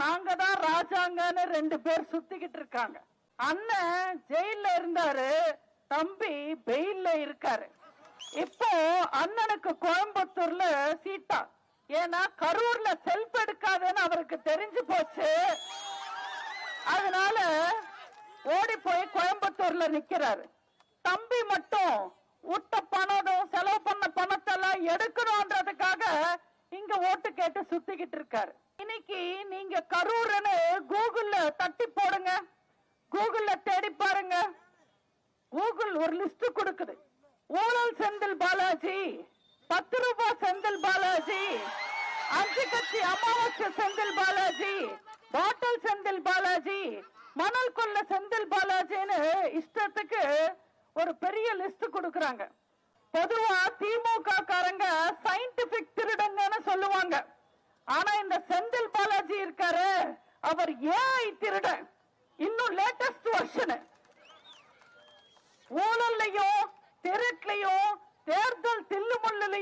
நாங்க தான் ராஜாங்கன்னு 2 பேர் சுத்திக்கிட்டு இருக்காங்க. அண்ணன் ஜெயில இருந்தாரு, தம்பி பெயில்ல இருக்காரு. இப்போ அண்ணனுக்கு கோயம்புத்தூர்ல சீட்டா, ஏன்னா கரூர்ல செல்ஃப் எடுக்காதுன்னு அவருக்கு தெரிஞ்சு போச்சு. அதனால ஓடி போய் கோயம்புத்தூர்ல நிக்கிறாரு. தம்பி மட்டும் விட்ட பணம் செலவு பண்ண பணத்தெல்லாம் எடுக்கணும்ன்றதுக்காக இங்க ஓட்டு கேட்டு சுத்திக்கிட்டு இருக்காரு. இன்னைக்கு நீங்க கரூர்னு கூகுள்ல தட்டி போடுங்க, கூகுள்ல தேடி பாருங்க. கூகுள் ஒரு லிஸ்ட் கொடுக்குது. ஊழல் செந்தில் பாலாஜி, 10 ரூபாய் செந்தில் பாலாஜி, 5 கட்சி அமாவாசை செந்தில் பாலாஜி, பாட்டல் செந்தில் பாலாஜி, மணல் கொள்ள செந்தில் பாலாஜின்னு இஷ்டத்துக்கு ஒரு பெரிய லிஸ்ட் கொடுக்கறாங்க. பொதுவா திமுக காரங்க சயின்டிபிக் திருடங்கன்னு சொல்லுவாங்க. ஆனா இந்த செந்தில் பாலாஜி இருக்காரு, அவர் ஏஐ திருடன். இன்னும் லேட்டஸ்ட் வெர்ஷன். ஊழல்லையும் திருட்லையும் தேர்தல் தில்லுமுள்ளுல